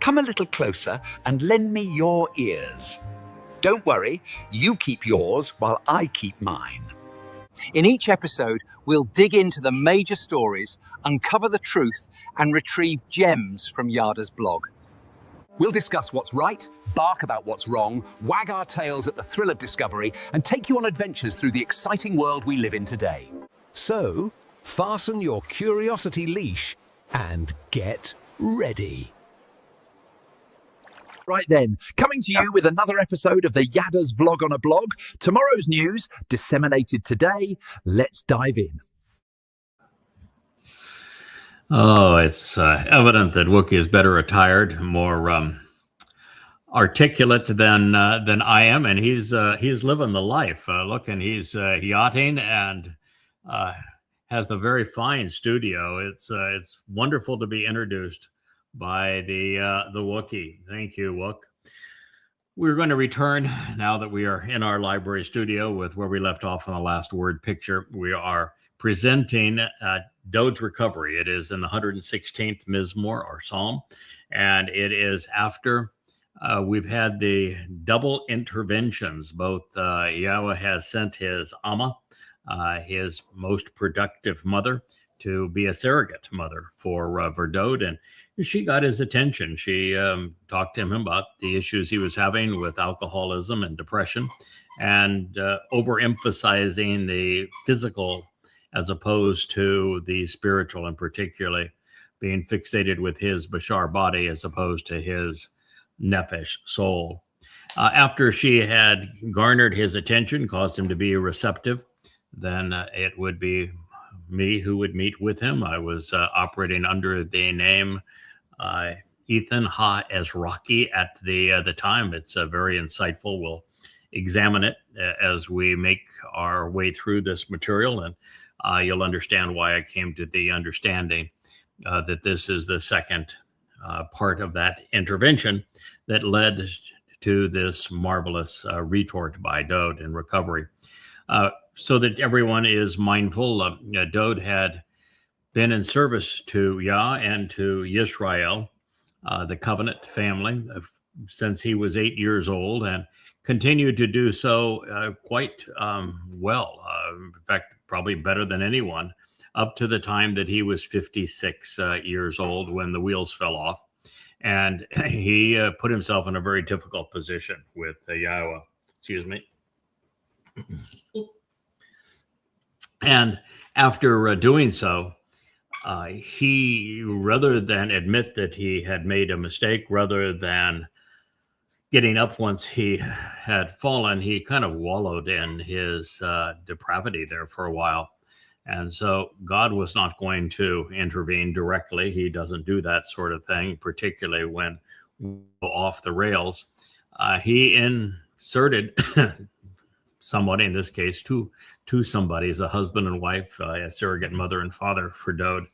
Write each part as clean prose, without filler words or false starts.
Come a little closer and lend me your ears. Don't worry, you keep yours while I keep mine. In each episode, we'll dig into the major stories, uncover the truth, and retrieve gems from Yada's blog. We'll discuss what's right, bark about what's wrong, wag our tails at the thrill of discovery, and take you on adventures through the exciting world we live in today. So, fasten your curiosity leash and get ready. Right then, coming to you with another episode of the Yada's Vlog on a Blog. Tomorrow's news, disseminated today. Let's dive in. Oh, it's evident that Wookiee is better attired, more articulate than I am, and he's living the life. Look, and he's yachting and has the very fine studio. It's wonderful to be introduced by the Wookiee. Thank you, Wook. We're going to return now that we are in our library studio with where we left off on the last word picture. We are presenting Dode's Recovery. It is in the 116th Mizmor or Psalm, and it is after we've had the double interventions. Both Yahweh has sent his Amma, his most productive mother, to be a surrogate mother for Dode, and she got his attention. She talked to him about the issues he was having with alcoholism and depression, and overemphasizing the physical as opposed to the spiritual, and particularly being fixated with his Bashar body as opposed to his nephesh soul. After she had garnered his attention, caused him to be receptive, then it would be me who would meet with him. I was operating under the name Ethan Ha as Rocky at the time. It's very insightful. We'll examine it as we make our way through this material, and you'll understand why I came to the understanding that this is the second part of that intervention that led to this marvelous retort by Dode in recovery. So that everyone is mindful, Dode had been in service to Yah and to Yisrael, the covenant family, since he was 8 years old, and continued to do so quite well. In fact, probably better than anyone, up to the time that he was 56 years old when the wheels fell off. And he put himself in a very difficult position with Yahweh. Excuse me. And after doing so, he, rather than admit that he had made a mistake, rather than getting up once he had fallen, he kind of wallowed in his depravity there for a while. And so God was not going to intervene directly. He doesn't do that sort of thing, particularly when off the rails. He inserted somebody, in this case, two somebodies, a husband and wife, a surrogate mother and father for Dode,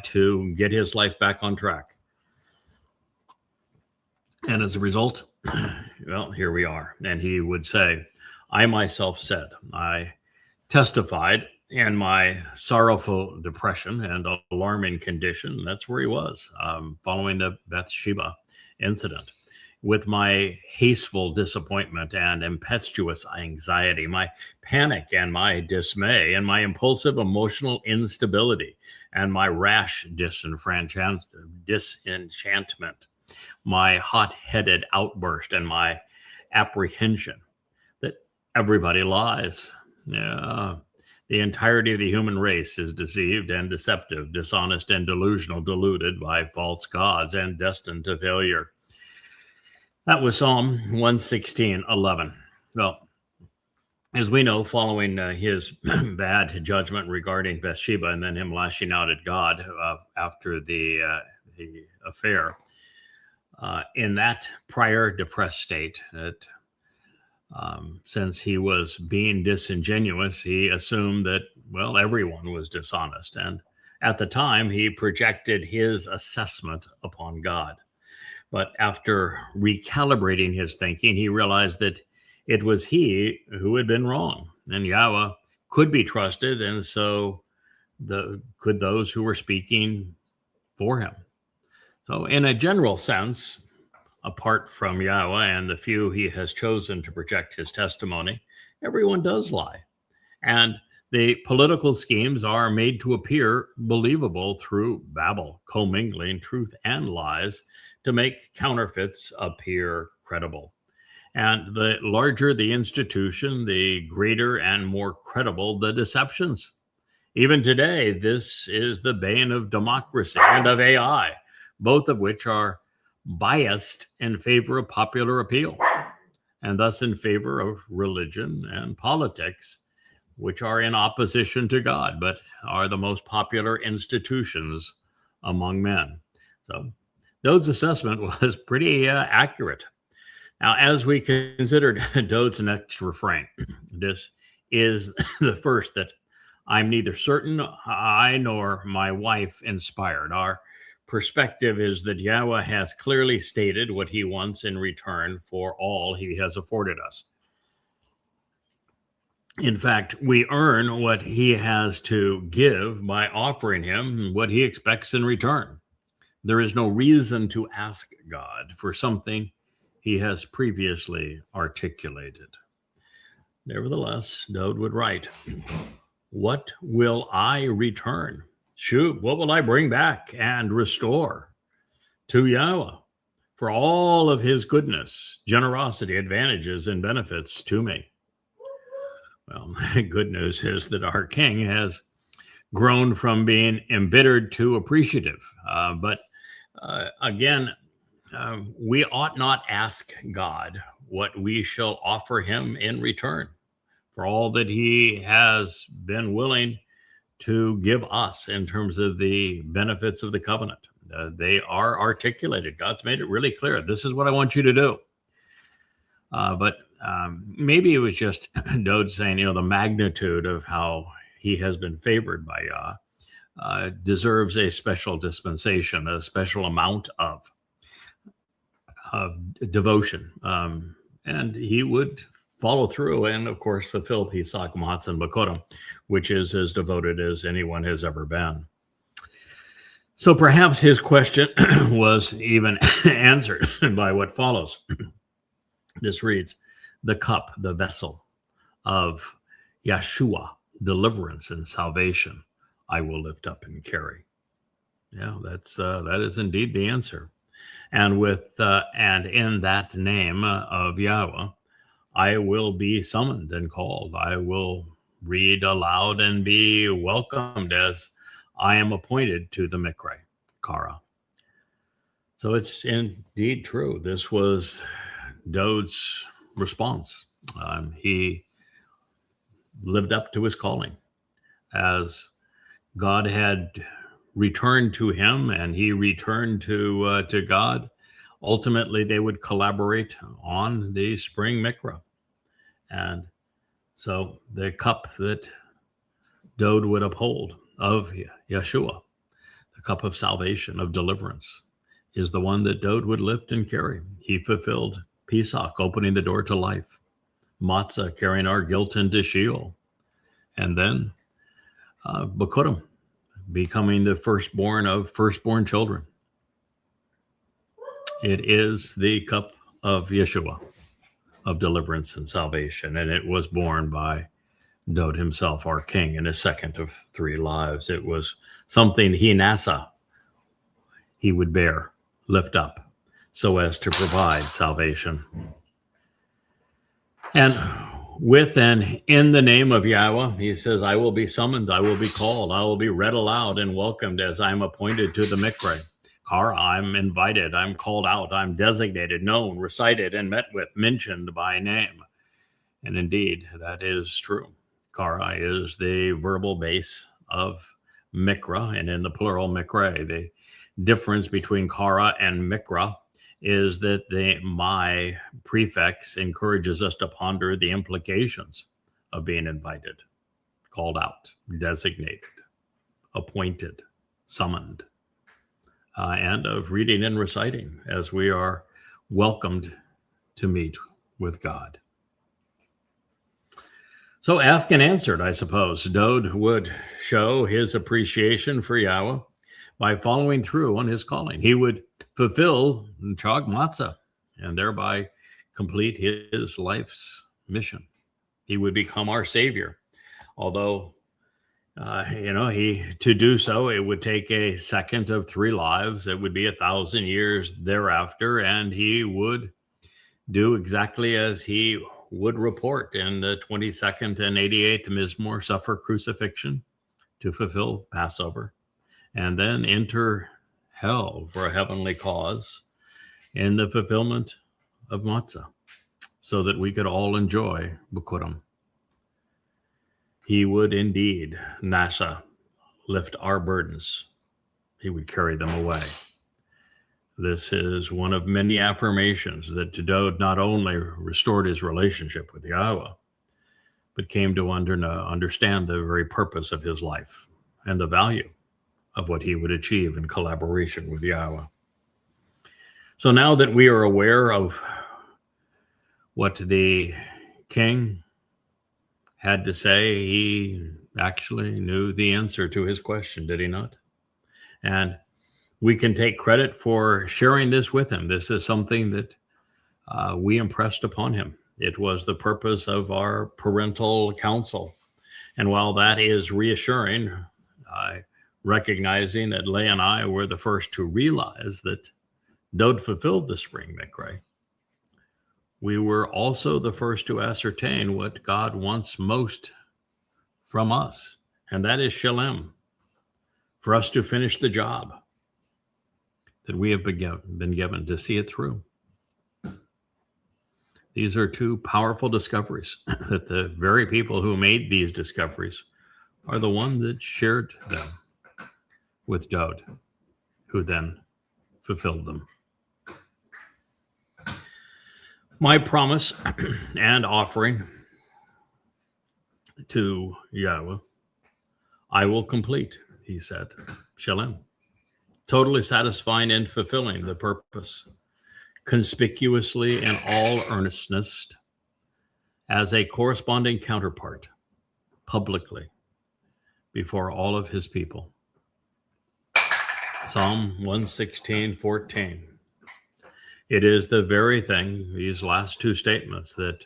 to get his life back on track. And as a result, well, here we are. And he would say, I myself said, I testified in my sorrowful depression and alarming condition. That's where he was, following the Bathsheba incident. With my hasteful disappointment and impetuous anxiety, my panic and my dismay, and my impulsive emotional instability, and my rash disenchantment, my hot-headed outburst, and my apprehension that everybody lies. Yeah. The entirety of the human race is deceived and deceptive, dishonest and delusional, deluded by false gods, and destined to failure. That was Psalm 116:11. Well, as we know, following his bad judgment regarding Bathsheba and then him lashing out at God after the affair, in that prior depressed state, that since he was being disingenuous, he assumed that, well, everyone was dishonest. And at the time, he projected his assessment upon God. But after recalibrating his thinking, he realized that it was he who had been wrong, and Yahweh could be trusted, and so could those who were speaking for him. So in a general sense, apart from Yahweh and the few he has chosen to project his testimony, everyone does lie. And the political schemes are made to appear believable through babble, commingling truth and lies to make counterfeits appear credible. And the larger the institution, the greater and more credible the deceptions. Even today, this is the bane of democracy and of AI, both of which are biased in favor of popular appeal, and thus in favor of religion and politics, which are in opposition to God, but are the most popular institutions among men. So Dode's assessment was pretty accurate. Now, as we considered Dode's next refrain, this is the first that I'm neither certain I nor my wife inspired. Our perspective is that Yahweh has clearly stated what he wants in return for all he has afforded us. In fact, we earn what he has to give by offering him what he expects in return. There is no reason to ask God for something he has previously articulated. Nevertheless, Dode would write, "What will I return? Shoot, what will I bring back and restore to Yahweh for all of his goodness, generosity, advantages, and benefits to me?" Well, the good news is that our King has grown from being embittered to appreciative. But again, we ought not ask God what we shall offer him in return for all that he has been willing to give us in terms of the benefits of the covenant. They are articulated. God's made it really clear. This is what I want you to do. But maybe it was just Dode saying, the magnitude of how he has been favored by Yah deserves a special dispensation, a special amount of devotion. And he would follow through and, of course, fulfill Pesach, Matzah, and Bakorim, which is as devoted as anyone has ever been. So perhaps his question was even answered by what follows. This reads, "The cup, the vessel of Yeshua, deliverance and salvation, I will lift up and carry." Yeah, that is indeed the answer. And and in that name of Yahweh, I will be summoned and called. I will read aloud and be welcomed as I am appointed to the Miqra'ey, Kara. So it's indeed true. This was Dode's response. He lived up to his calling as God had returned to him and he returned to God. Ultimately, they would collaborate on the spring Mikra. And so the cup that Dode would uphold of Yeshua, the cup of salvation, of deliverance, is the one that Dode would lift and carry. He fulfilled Pesach, opening the door to life. Matzah, carrying our guilt into Sheol. And then Bakorim, becoming the firstborn of firstborn children. It is the cup of Yeshua, of deliverance and salvation. And it was borne by Dode himself, our king, in his second of 3 lives. It was something he would bear, lift up, so as to provide salvation. And with and in the name of Yahweh, he says, I will be summoned, I will be called, I will be read aloud and welcomed as I am appointed to the Miqra'ey. Kara, I'm invited, I'm called out, I'm designated, known, recited, and met with, mentioned by name. And indeed, that is true. Kara is the verbal base of Mikra, and in the plural, Miqra'ey. The difference between Kara and Mikra is that the my prefix encourages us to ponder the implications of being invited, called out, designated, appointed, summoned, and of reading and reciting as we are welcomed to meet with God. So asked and answered, I suppose. Dode would show his appreciation for Yahweh by following through on his calling. He would fulfill Chag Matzah and thereby complete his life's mission. He would become our Savior. Although, to do so, it would take a second of 3 lives. It would be 1,000 years thereafter, and he would do exactly as he would report in the 22nd and 88th Mizmor, suffer crucifixion to fulfill Passover, and then enter hell for a heavenly cause in the fulfillment of Matzah, so that we could all enjoy Bikurim. He would indeed, Nasa, lift our burdens. He would carry them away. This is one of many affirmations that Dowd not only restored his relationship with Yahweh, but came to understand the very purpose of his life and the value of what he would achieve in collaboration with Yahweh. So now that we are aware of what the king had to say, he actually knew the answer to his question, did he not? And we can take credit for sharing this with him. This is something that we impressed upon him. It was the purpose of our parental counsel. And while that is reassuring, recognizing that Leah and I were the first to realize that Dowd fulfilled the spring Miqra'ey, we were also the first to ascertain what God wants most from us, and that is Shalem, for us to finish the job that we have been given, to see it through. These are 2 powerful discoveries that the very people who made these discoveries are the ones that shared them with Dowd, who then fulfilled them. My promise and offering to Yahweh, I will complete, he said, Shalem, totally satisfying and fulfilling the purpose, conspicuously in all earnestness, as a corresponding counterpart, publicly, before all of his people. Psalm 116:14. It is the very thing, these last 2 statements, that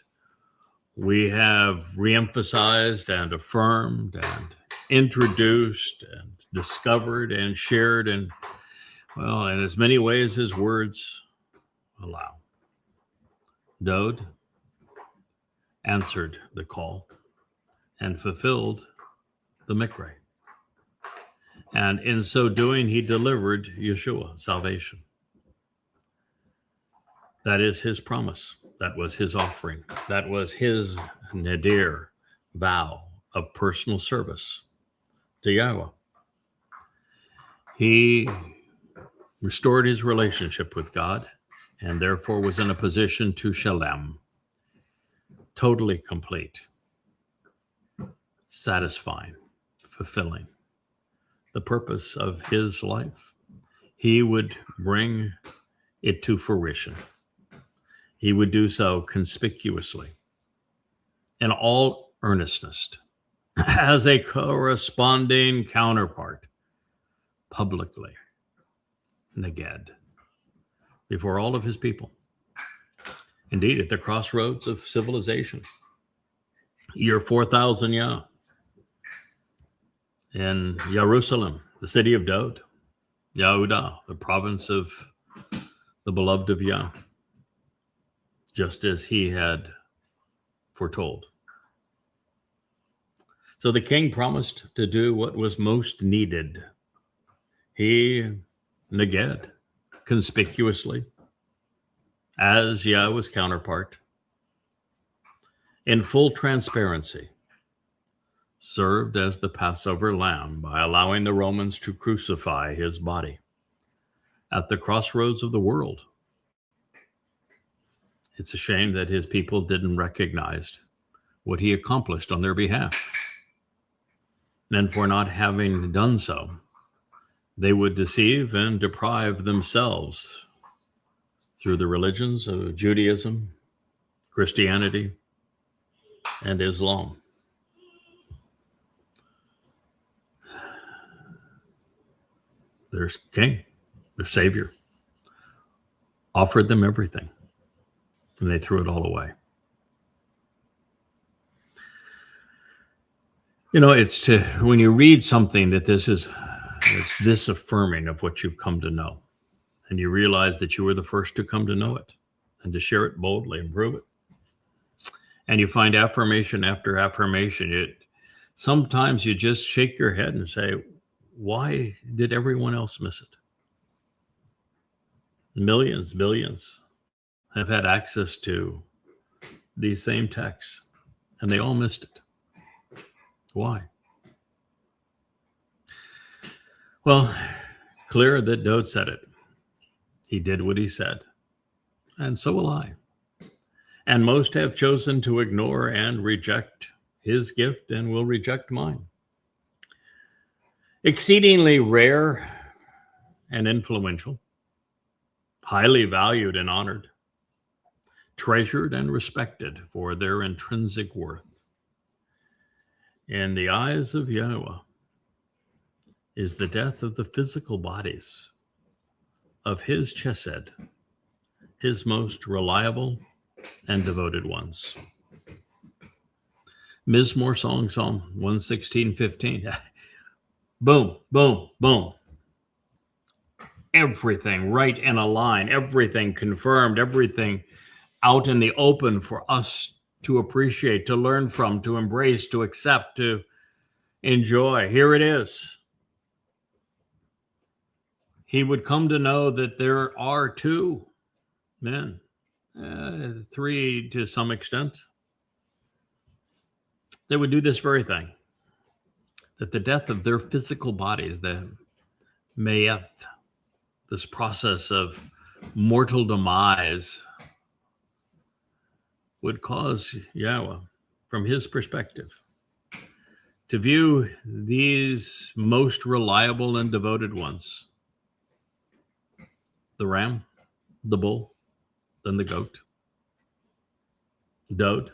we have reemphasized and affirmed and introduced and discovered and shared in as many ways as words allow. Dowd answered the call and fulfilled the Miqra'ey. And in so doing, he delivered Yeshua, salvation. That is his promise. That was his offering. That was his nadir, vow of personal service to Yahweh. He restored his relationship with God and therefore was in a position to Shalem, totally complete, satisfying, fulfilling the purpose of his life. He would bring it to fruition. He would do so conspicuously, in all earnestness, as a corresponding counterpart, publicly, neged, before all of his people. Indeed, at the crossroads of civilization, year 4000 Yah, in Jerusalem, the city of Dowd, Yehudah, the province of the beloved of Yah, just as he had foretold. So the king promised to do what was most needed. He neged conspicuously, as Yahweh's counterpart, in full transparency, served as the Passover lamb by allowing the Romans to crucify his body at the crossroads of the world. It's a shame that his people didn't recognize what he accomplished on their behalf. And for not having done so, they would deceive and deprive themselves through the religions of Judaism, Christianity, and Islam. Their king, their savior, offered them everything, and they threw it all away. You know, when you read something that it's this affirming of what you've come to know, and you realize that you were the first to come to know it and to share it boldly and prove it. And you find affirmation after affirmation. Sometimes you just shake your head and say, why did everyone else miss it? Millions, billions have had access to these same texts, and they all missed it. Why? Well, clear that Dode said it. He did what he said, and so will I. And most have chosen to ignore and reject his gift and will reject mine. Exceedingly rare and influential, highly valued and honored, treasured and respected for their intrinsic worth. In the eyes of Yahweh is the death of the physical bodies of his chesed, his most reliable and devoted ones. Mizmor song, Psalm 116:15. Boom, boom, boom. Everything right in a line, everything confirmed, everything out in the open for us to appreciate, to learn from, to embrace, to accept, to enjoy. Here it is. He would come to know that there are two men, three to some extent, that would do this very thing. That the death of their physical bodies, the Mow'ed, this process of mortal demise, would cause Yahweh, from his perspective, to view these most reliable and devoted ones, the ram, the bull, then the goat, Dode,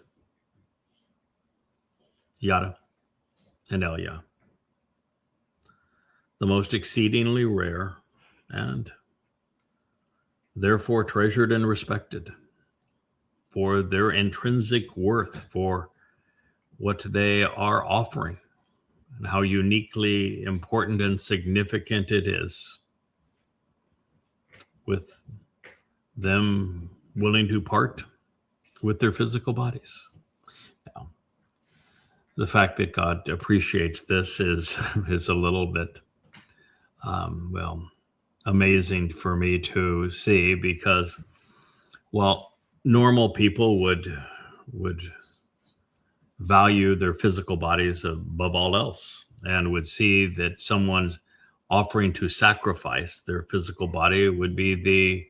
Yada, and Elia, the most exceedingly rare and therefore treasured and respected for their intrinsic worth, for what they are offering, and how uniquely important and significant it is, with them willing to part with their physical bodies. Now, the fact that God appreciates this is a little bit, amazing for me to see, because, well, normal people would value their physical bodies above all else, and would see that someone offering to sacrifice their physical body would be the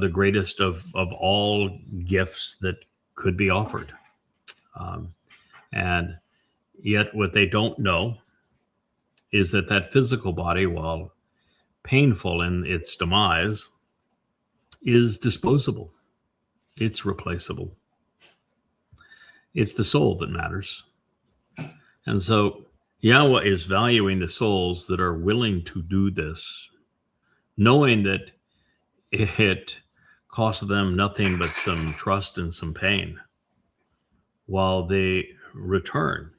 greatest of all gifts that could be offered. And yet what they don't know is that physical body, while painful in its demise, is disposable. It's replaceable. It's the soul that matters. And so Yahweh is valuing the souls that are willing to do this, knowing that it costs them nothing but some trust and some pain, while the return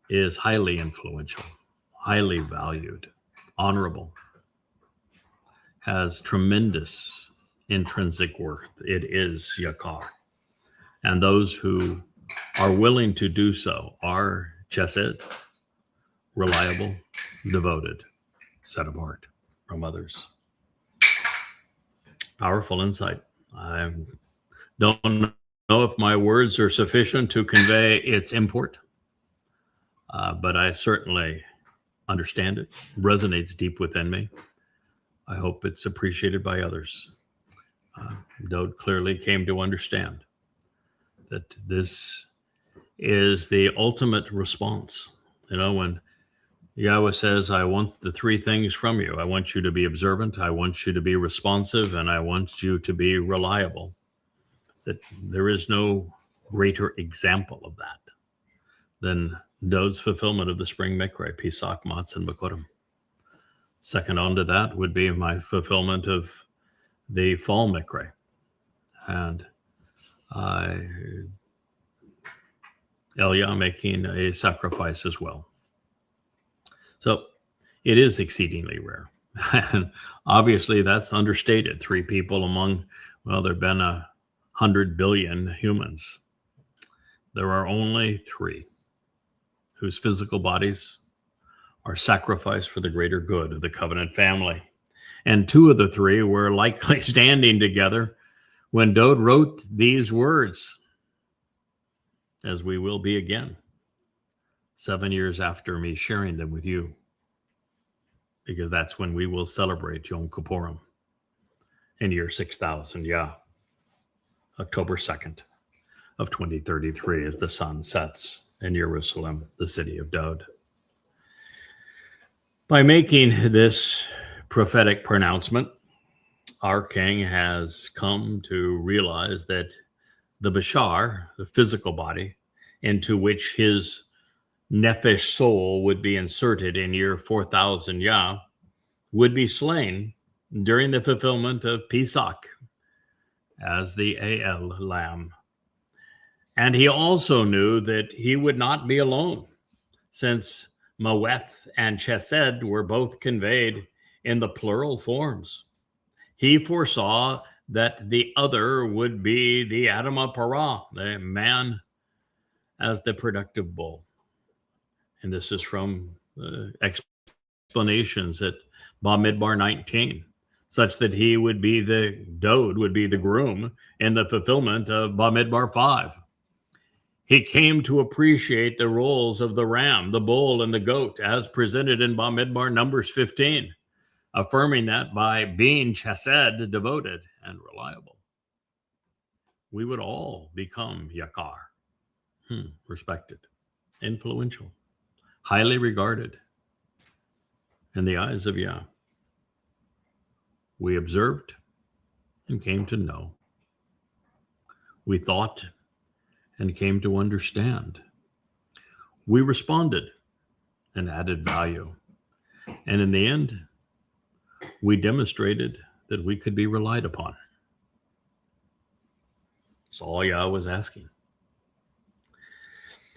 is highly influential, highly valued, honorable, has tremendous intrinsic worth. It is yakar. And those who are willing to do so are chesed, reliable, devoted, set apart from others. Powerful insight. I don't know if my words are sufficient to convey its import, but I certainly understand it. Resonates deep within me. I hope it's appreciated by others. Dode clearly came to understand that this is the ultimate response. When Yahweh says, I want the three things from you. I want you to be observant, I want you to be responsive, and I want you to be reliable. That there is no greater example of that than Dode's fulfillment of the spring Miqra'ey, Pesach, Matz, and Bakurim. Second on to that would be my fulfillment of the fall Miqra'ey, and Elia making a sacrifice as well. So it is exceedingly rare. And obviously that's understated. 3 people among, well, there have been 100 billion humans. There are only 3 whose physical bodies are sacrificed for the greater good of the covenant family. And 2 of the 3 were likely standing together when Dode wrote these words, as we will be again, 7 years after me sharing them with you, because that's when we will celebrate Yom Kippurim in year 6000, October 2nd of 2033, as the sun sets in Jerusalem, the city of Dode. By making this prophetic pronouncement, our king has come to realize that the Bashar, the physical body, into which his nephesh soul would be inserted in year 4000, would be slain during the fulfillment of Pesach as the El lamb. And he also knew that he would not be alone, since Mow'ed and Chesed were both conveyed in the plural forms. He foresaw that the other would be the Adamah Parah, the man as the productive bull. And this is from the explanations at Bamidbar 19, such that he would be Dode would be the groom in the fulfillment of Bamidbar 5. He came to appreciate the roles of the ram, the bull, and the goat as presented in Bamidbar Numbers 15, affirming that by being chesed, devoted and reliable, we would all become yakar, respected, influential, highly regarded in the eyes of Yah. We observed and came to know. We thought and came to understand. We responded and added value. And in the end, we demonstrated that we could be relied upon. That's all Yah was asking.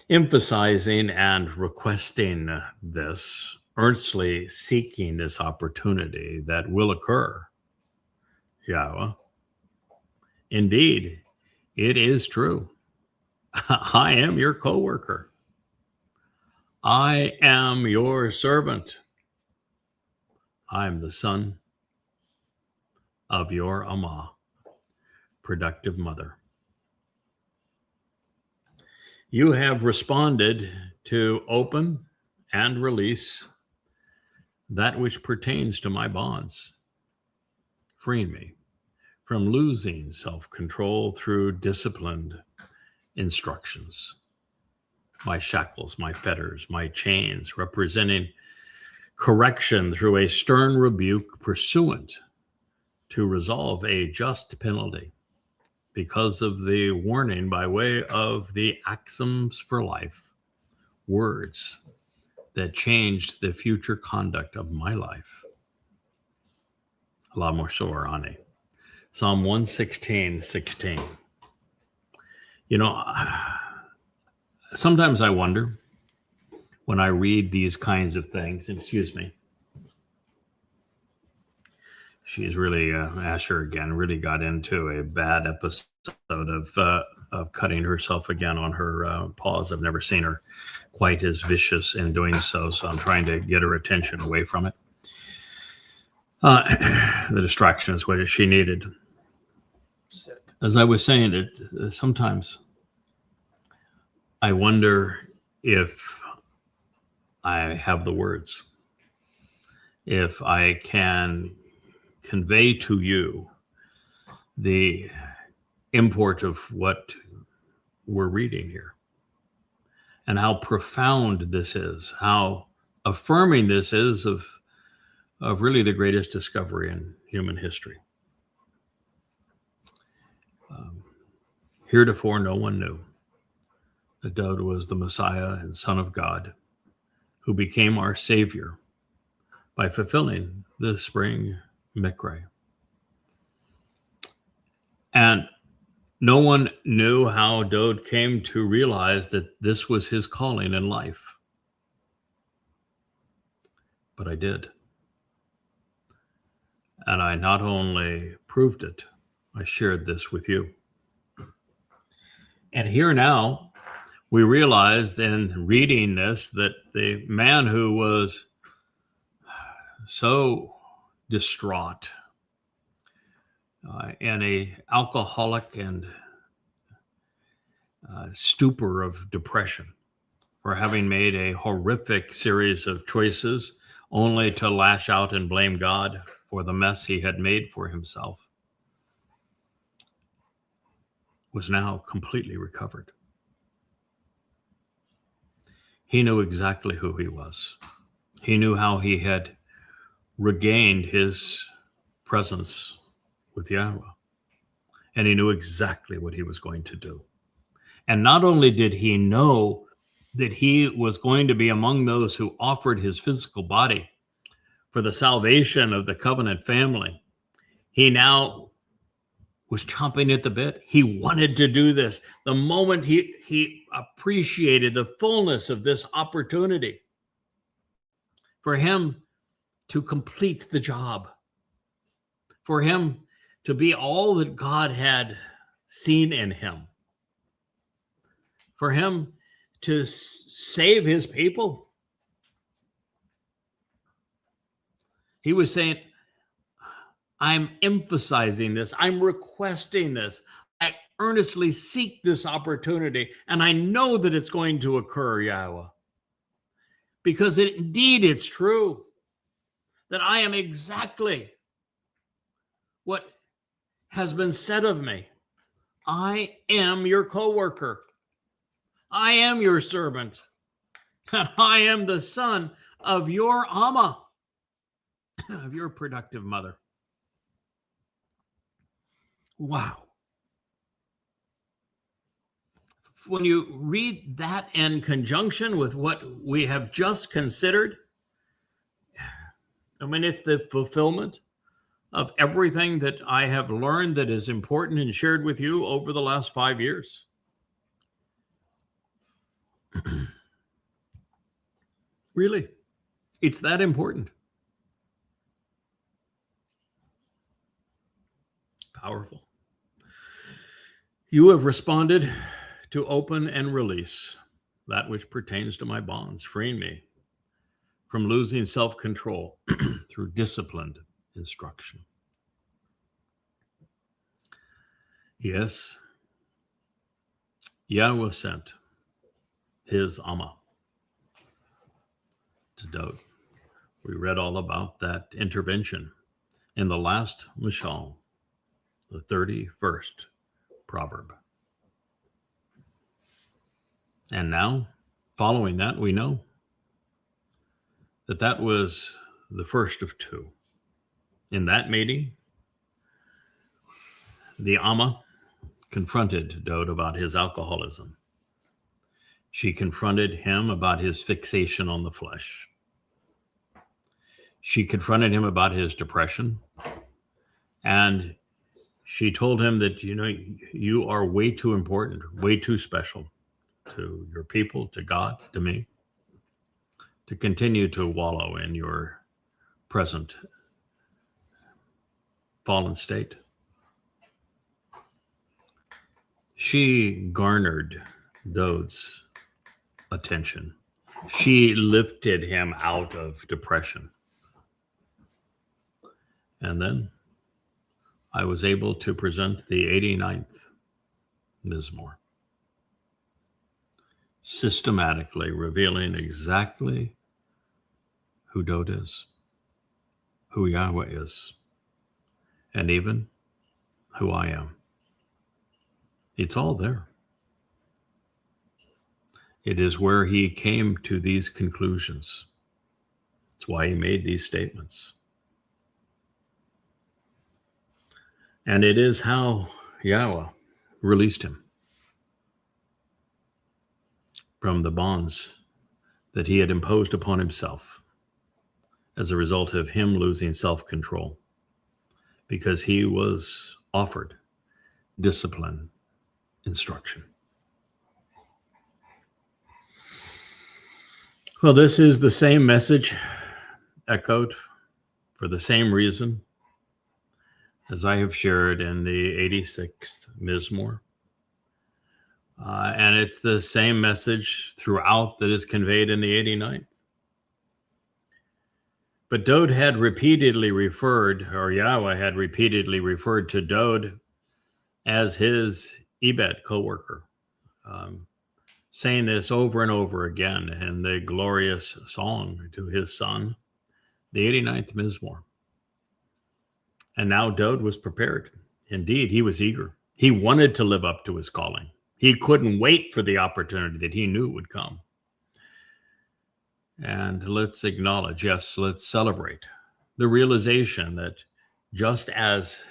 Emphasizing and requesting this, earnestly seeking this opportunity that will occur, Yahweh, indeed, it is true. I am your co-worker. I am your servant. I am the son of your Amah, productive mother. You have responded to open and release that which pertains to my bonds, freeing me from losing self-control through disciplined instructions. My shackles, my fetters, my chains, representing correction through a stern rebuke pursuant to resolve a just penalty because of the warning by way of the axioms for life, words that changed the future conduct of my life. La Morsor Ani. Psalm 116:16. You know, sometimes I wonder when I read these kinds of things, excuse me, she's really, Asher again, really got into a bad episode of cutting herself again on her paws. I've never seen her quite as vicious in doing so, so I'm trying to get her attention away from it. The distraction is what she needed. As I was saying, that sometimes I wonder if I have the words, if I can convey to you the import of what we're reading here and how profound this is, how affirming this is of really the greatest discovery in human history. Heretofore, no one knew that Dode was the Messiah and Son of God, who became our Savior by fulfilling the spring Miqra'ey. And no one knew how Dowd came to realize that this was his calling in life. But I did. And I not only proved it, I shared this with you. And here now, we realized in reading this that the man who was so distraught in a alcoholic and stupor of depression for having made a horrific series of choices only to lash out and blame God for the mess he had made for himself, was now completely recovered. He knew exactly who he was. He knew how he had regained his presence with Yahweh. And he knew exactly what he was going to do. And not only did he know that he was going to be among those who offered his physical body for the salvation of the covenant family, he now was chomping at the bit. He wanted to do this. The moment he appreciated the fullness of this opportunity for him to complete the job, for him to be all that God had seen in him, for him to save his people. He was saying, I'm emphasizing this. I'm requesting this. I earnestly seek this opportunity, and I know that it's going to occur, Yahweh. Because indeed it's true that I am exactly what has been said of me. I am your co-worker. I am your servant. And I am the son of your Amma, of your productive mother. Wow. When you read that in conjunction with what we have just considered, I mean, it's the fulfillment of everything that I have learned that is important and shared with you over the last 5 years. Really, it's that important. Powerful. You have responded to open and release that which pertains to my bonds, freeing me from losing self-control through disciplined instruction. Yes, Yahweh sent his Amma to Dowd. We read all about that intervention in the last Mishal, the 31st proverb. And now, following that, we know that that was the first of two. In that meeting, the Amma confronted Dowd about his alcoholism. She confronted him about his fixation on the flesh. She confronted him about his depression. And she told him that, you are way too important, way too special to your people, to God, to me, to continue to wallow in your present fallen state. She garnered Dowd's attention. She lifted him out of depression. And then I was able to present the 89th Mizmor, systematically revealing exactly who Dowd is, who Yahweh is, and even who I am. It's all there. It is where he came to these conclusions. It's why he made these statements. And it is how Yahweh released him from the bonds that he had imposed upon himself as a result of him losing self-control, because he was offered discipline, instruction. Well, this is the same message echoed for the same reason as I have shared in the 86th Mizmor. And it's the same message throughout that is conveyed in the 89th. But Dode had repeatedly referred, or Yahweh had repeatedly referred to Dode as his Ebed co-worker, saying this over and over again in the glorious song to his son, the 89th Mizmor. And now Dode was prepared. Indeed, he was eager. He wanted to live up to his calling. He couldn't wait for the opportunity that he knew would come. And let's acknowledge, yes, let's celebrate the realization that just as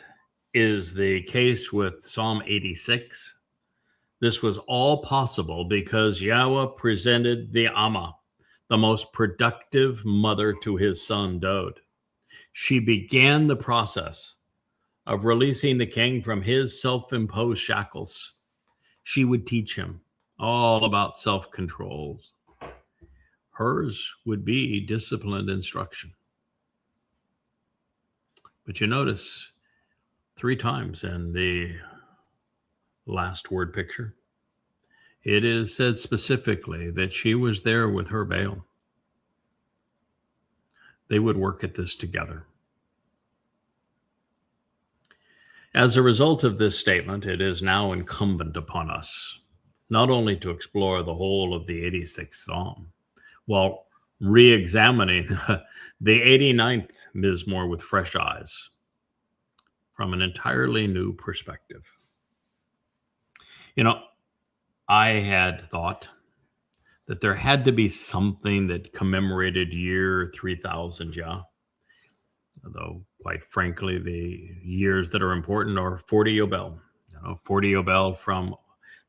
is the case with Psalm 86, this was all possible because Yahweh presented the Amma, the most productive mother, to his son Dode. She began the process of releasing the king from his self-imposed shackles. She would teach him all about self-control. Hers would be disciplined instruction. But you notice 3 times in the last word picture, it is said specifically that she was there with her Baal. They would work at this together. As a result of this statement, it is now incumbent upon us not only to explore the whole of the 86th Psalm, while re-examining the 89th Mizmor with fresh eyes from an entirely new perspective. You know, I had thought that there had to be something that commemorated year 3000 Yah, although quite frankly, the years that are important are 40 Yobel. 40 Yobel from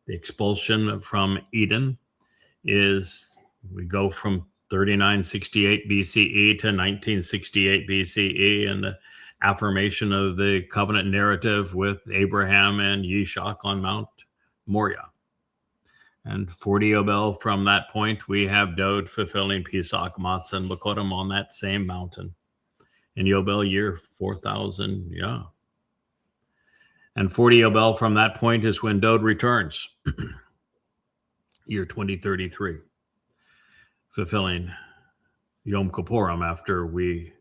the expulsion from Eden is, we go from 3968 BCE to 1968 BCE, and the affirmation of the covenant narrative with Abraham and Yishak on Mount Moriah. And 40 Yobel from that point, we have Dode fulfilling Pesach, Matzah, and Lakodim on that same mountain in Yobel year 4000, yeah. And 40 Yobel from that point is when Dode returns, year 2033, fulfilling Yom Kippurim after we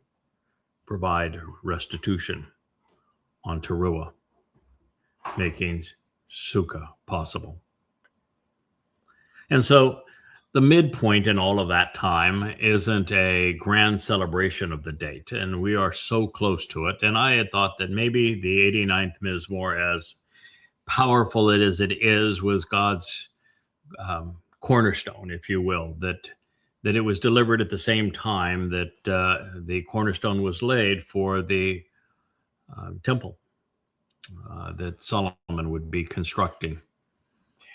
provide restitution on taruw'ah, making Sukkah possible. And so the midpoint in all of that time isn't a grand celebration of the date, and we are so close to it. And I had thought that maybe the 89th Mizmor, as powerful as it is, was God's cornerstone, if you will, that it was delivered at the same time that the cornerstone was laid for the temple that Solomon would be constructing,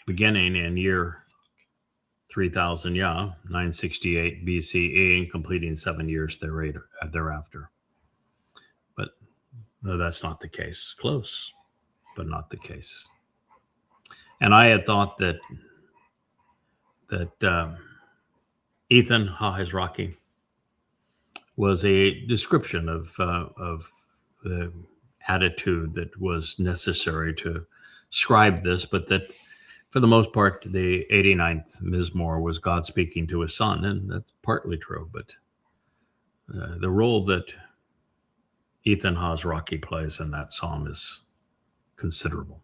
beginning in year 3000 Yah, 968 BCE, and completing 7 years thereafter. But no, that's not the case. Close, but not the case. And I had thought that Ethan Ha-Hizraki was a description of the attitude that was necessary to scribe this, but that for the most part, the 89th Mizmor was God speaking to his son, and that's partly true, but the role that Ethan Ha-Hizraki plays in that psalm is considerable.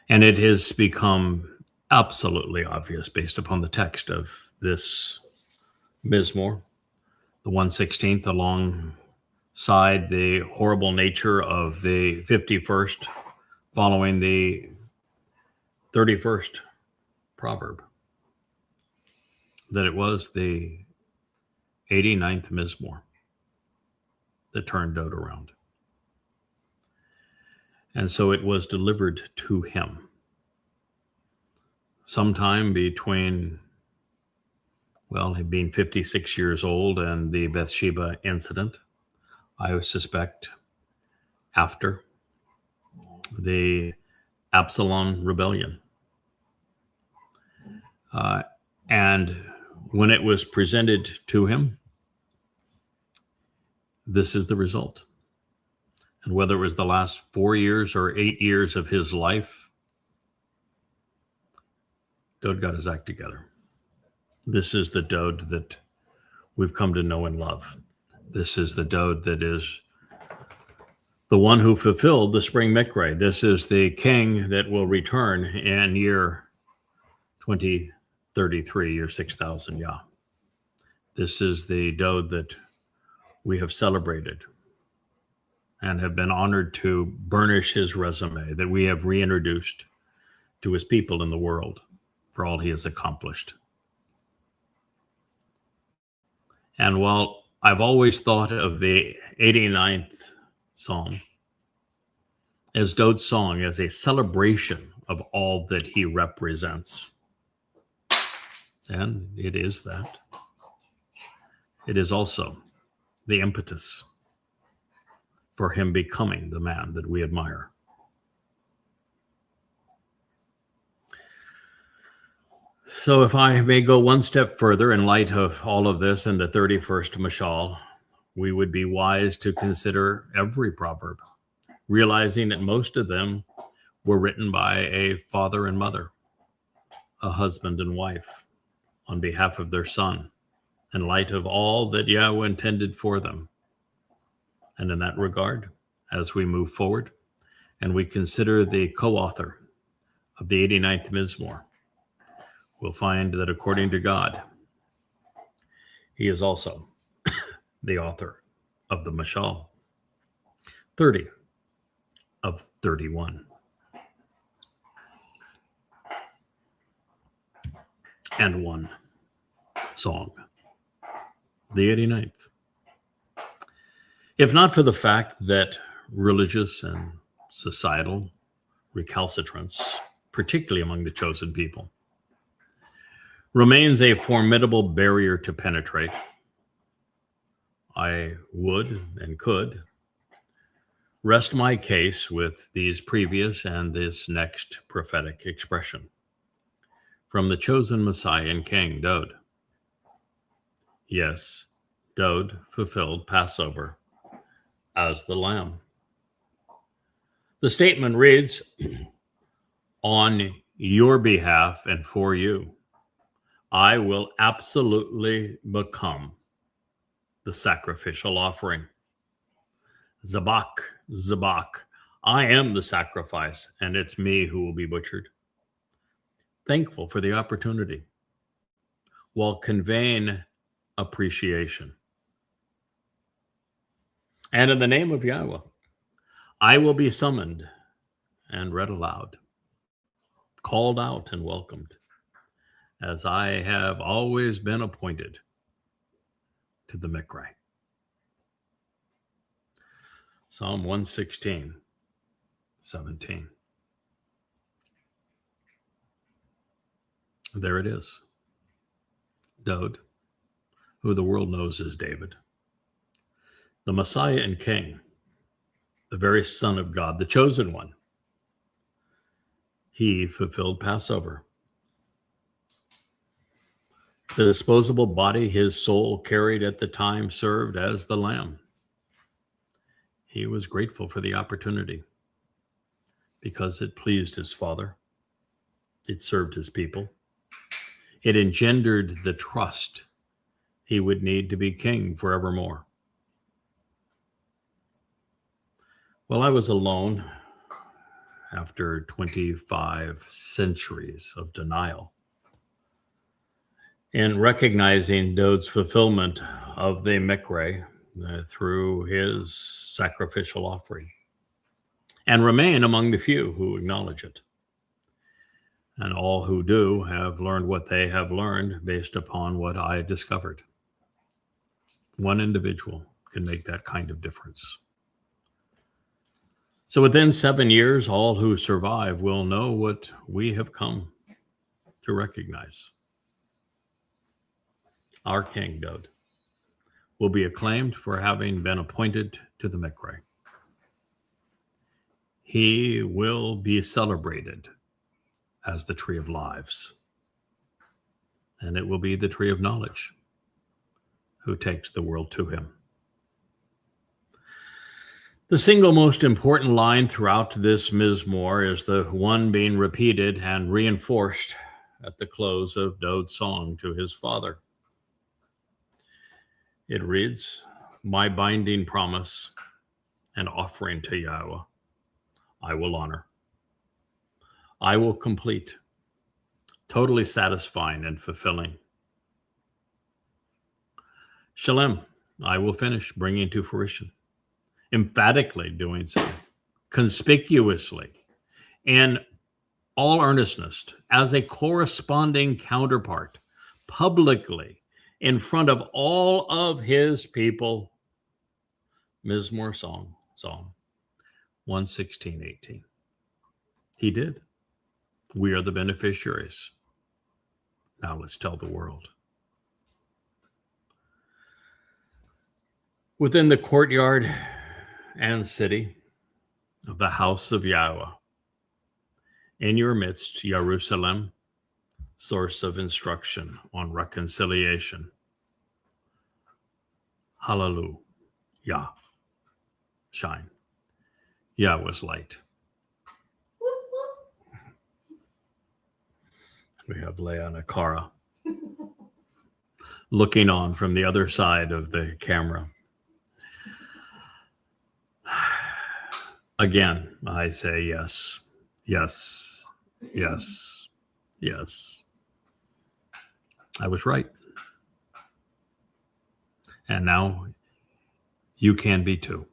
And it has become absolutely obvious based upon the text of this Mizmor, the 116th, alongside the horrible nature of the 51st, following the 31st proverb, that it was the 89th Mizmor that turned Dode around. And so it was delivered to him sometime between, well, him being 56 years old and the Bathsheba incident, I would suspect after, the Absalom rebellion. And when it was presented to him, this is the result. And whether it was the last 4 years or 8 years of his life, Dowd got his act together. This is the Dowd that we've come to know and love. This is the Dowd that is the one who fulfilled the spring Miqra'ey. This is the king that will return in year 2033, year 6,000, yeah. This is the Dowd that we have celebrated and have been honored to burnish his resume, that we have reintroduced to his people in the world for all he has accomplished. And while I've always thought of the 89th Psalm as Dowd's song as a celebration of all that he represents, and it is that, it is also the impetus for him becoming the man that we admire. So if I may go one step further in light of all of this and the 31st Mashal, we would be wise to consider every proverb, realizing that most of them were written by a father and mother, a husband and wife, on behalf of their son, in light of all that Yahweh intended for them. And in that regard, as we move forward and we consider the co-author of the 89th Mizmor, we'll find that according to God, he is also the author of the Mashal, 30 of 31. And one song, the 89th. If not for the fact that religious and societal recalcitrance, particularly among the chosen people, remains a formidable barrier to penetrate, I would and could rest my case with these previous and this next prophetic expression from the chosen Messiah and King, Dowd. Yes, Dowd fulfilled Passover as the Lamb. The statement reads, on your behalf and for you, I will absolutely become the sacrificial offering. Zabak, Zabak, I am the sacrifice, and it's me who will be butchered. Thankful for the opportunity, while conveying appreciation. And in the name of Yahweh, I will be summoned and read aloud, called out and welcomed, as I have always been appointed to the Miqra'ey. Psalm 116, 17. There it is. Dowd, who the world knows as David, the Messiah and King, the very Son of God, the chosen one. He fulfilled Passover. The disposable body his soul carried at the time served as the lamb. He was grateful for the opportunity because it pleased his Father. It served his people. It engendered the trust he would need to be king forevermore. Well, I was alone after 25 centuries of denial in recognizing Dowd's fulfillment of the Miqra'ey through his sacrificial offering, and remain among the few who acknowledge it. And all who do have learned what they have learned based upon what I discovered. One individual can make that kind of difference. So within 7 years, all who survive will know what we have come to recognize. Our King, Dowd, will be acclaimed for having been appointed to the Miqra'ey. he will be celebrated as the tree of lives. And it will be the tree of knowledge who takes the world to him. The single most important line throughout this Mizmor is the one being repeated and reinforced at the close of Daud's song to his father. It reads, "My binding promise and offering to Yahweh, I will honor. I will complete, totally satisfying and fulfilling. Shalem, I will finish, bringing to fruition, emphatically doing so, conspicuously, in all earnestness, as a corresponding counterpart, publicly, in front of all of his people." Mizmor song, Psalm 116:18. He did. We are the beneficiaries. Now let's tell the world. Within the courtyard and city of the house of Yahweh, in your midst, Jerusalem, source of instruction on reconciliation. Hallelujah. Shine. Yahweh's light. We have Leah and Akara looking on from the other side of the camera. Again, I say yes, yes, yes, yes. I was right. And now you can be too.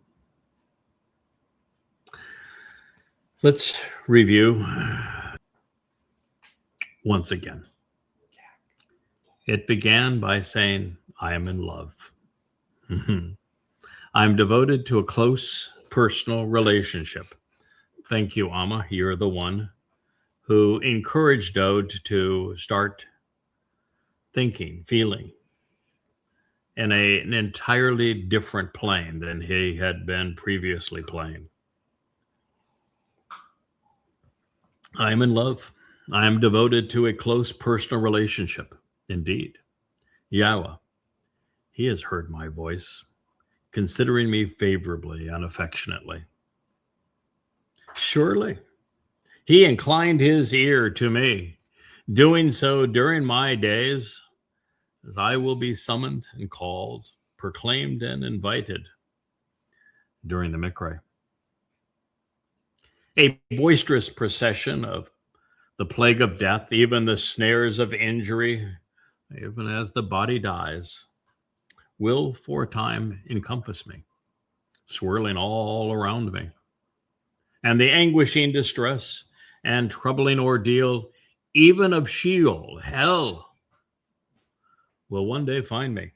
Let's review once again. It began by saying, I am in love. I'm devoted to a close personal relationship. Thank you, Amma. You're the one who encouraged Daud to start thinking, feeling in an entirely different plane than he had been previously playing. I am in love. I am devoted to a close personal relationship. Indeed. Yahweh, he has heard my voice, considering me favorably and affectionately. Surely, he inclined his ear to me, doing so during my days, as I will be summoned and called, proclaimed and invited during the Miqra'ey. A boisterous procession of the plague of death, even the snares of injury, even as the body dies, will for a time encompass me, swirling all around me. And the anguishing distress and troubling ordeal, even of Sheol, hell, will one day find me,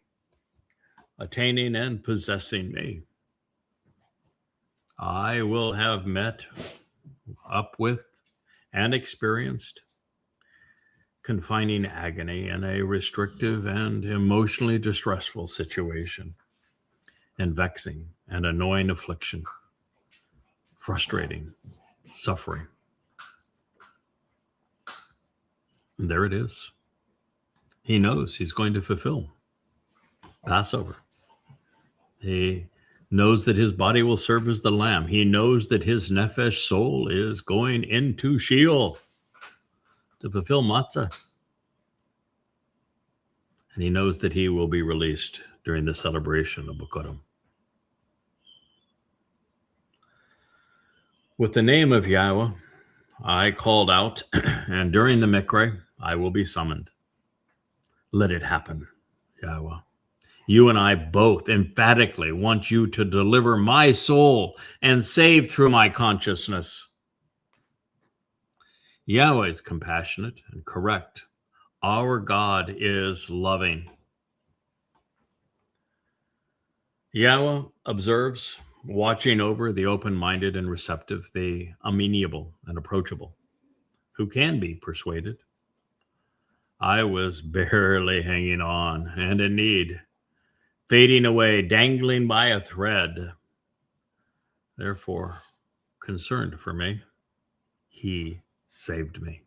attaining and possessing me. I will have met up with and experienced confining agony in a restrictive and emotionally distressful situation, and vexing and annoying affliction, frustrating suffering. And there it is. He knows he's going to fulfill Passover. He knows that his body will serve as the lamb. He knows that his nefesh soul is going into Sheol to fulfill matzah. And he knows that he will be released during the celebration of Bikurim. With the name of Yahweh, I called out, and during the Miqra'ey, I will be summoned. Let it happen, Yahweh. You and I both emphatically want you to deliver my soul and save through my consciousness. Yahweh is compassionate and correct. Our God is loving. Yahweh observes, watching over the open-minded and receptive, the amenable and approachable, who can be persuaded. I was barely hanging on and in need, fading away, dangling by a thread. Therefore, concerned for me. He saved me.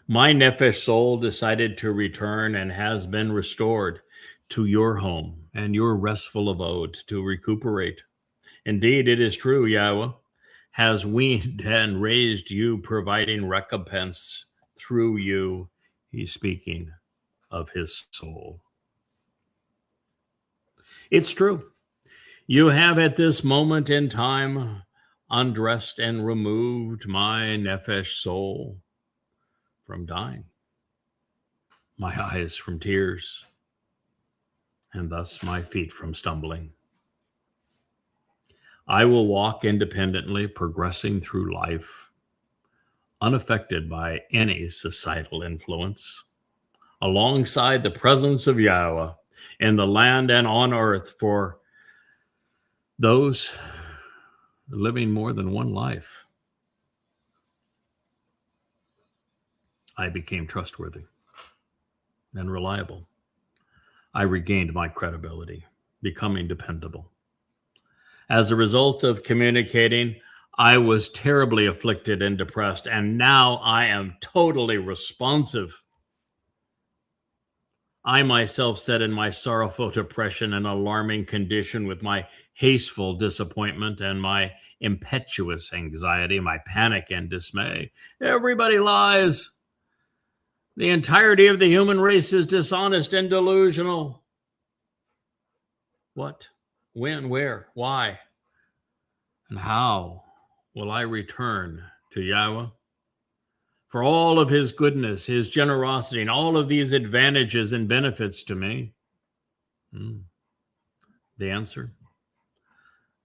My nephesh soul decided to return and has been restored to your home and your restful abode to recuperate. Indeed, it is true, Yahweh has weaned and raised you, providing recompense through you. He's speaking of his soul. It's true. You have at this moment in time undressed and removed my nephesh soul from dying, my eyes from tears, and thus my feet from stumbling. I will walk independently, progressing through life, unaffected by any societal influence, alongside the presence of Yahweh in the land and on earth for those living more than one life. I became trustworthy and reliable. I regained my credibility, becoming dependable. As a result of communicating, I was terribly afflicted and depressed, and now I am totally responsive. I myself sat in my sorrowful depression and alarming condition with my hasteful disappointment and my impetuous anxiety, my panic and dismay. Everybody lies. The entirety of the human race is dishonest and delusional. What? When? Where? Why? And how will I return to Yahweh? For all of his goodness, his generosity, and all of these advantages and benefits to me? The answer?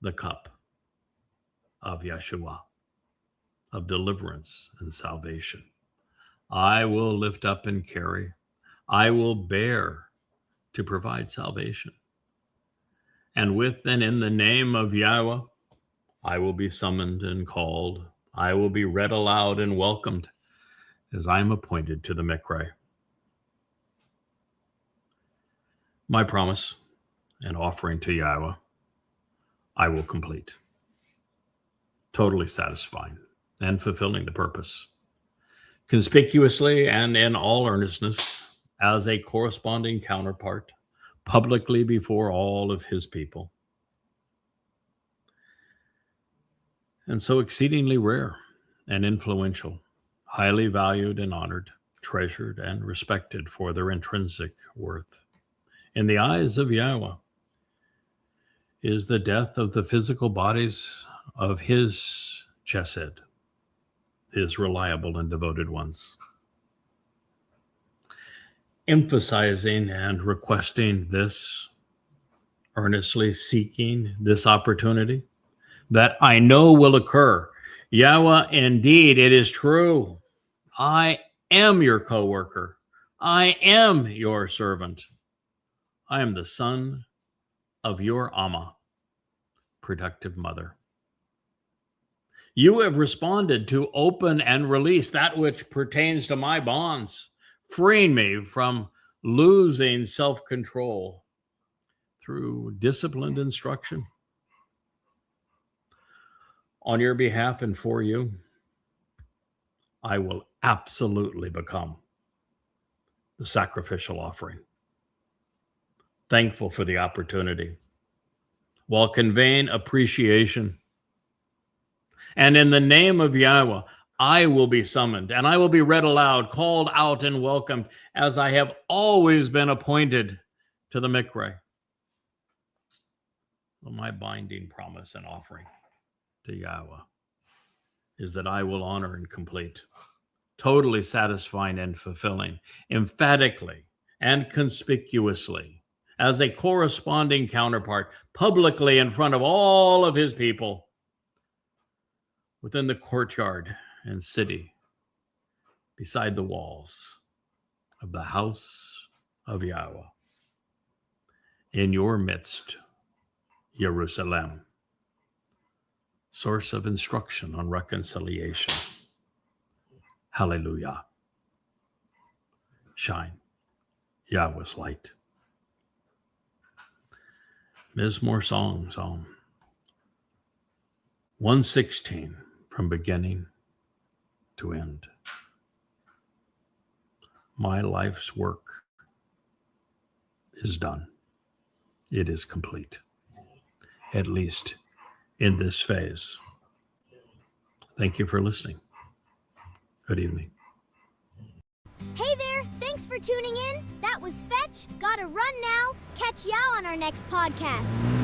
The cup of Yeshua, of deliverance and salvation. I will lift up and carry. I will bear to provide salvation. And with and in the name of Yahweh, I will be summoned and called. I will be read aloud and welcomed as I am appointed to the Miqra'ey. My promise and offering to Yahweh, I will complete, totally satisfying and fulfilling the purpose, conspicuously and in all earnestness, as a corresponding counterpart, publicly before all of his people. And so exceedingly rare and influential, highly valued and honored, treasured and respected for their intrinsic worth. In the eyes of Yahweh is the death of the physical bodies of his chesed, his reliable and devoted ones. Emphasizing and requesting this, earnestly seeking this opportunity that I know will occur. Yahweh, indeed, it is true. I am your co-worker. I am your servant. I am the son of your Amma, productive mother. You have responded to open and release that which pertains to my bonds, freeing me from losing self-control through disciplined instruction. On your behalf and for you, I will absolutely become the sacrificial offering. Thankful for the opportunity, while conveying appreciation. And in the name of Yahweh, I will be summoned and I will be read aloud, called out and welcomed, as I have always been appointed to the Miqra'ey. Well, my binding promise and offering to Yahweh is that I will honor and complete, totally satisfying and fulfilling, emphatically and conspicuously, as a corresponding counterpart, publicly in front of all of his people, within the courtyard and city, beside the walls of the house of Yahweh. In your midst, Jerusalem, source of instruction on reconciliation. Hallelujah. Shine, Yahweh's light. Mizmor Song, Psalm 116 from beginning to end. My life's work is done. It is complete, at least in this phase. Thank you for listening. Good evening. Hey there, thanks for tuning in. That was Fetch. Gotta run now. Catch y'all on our next podcast.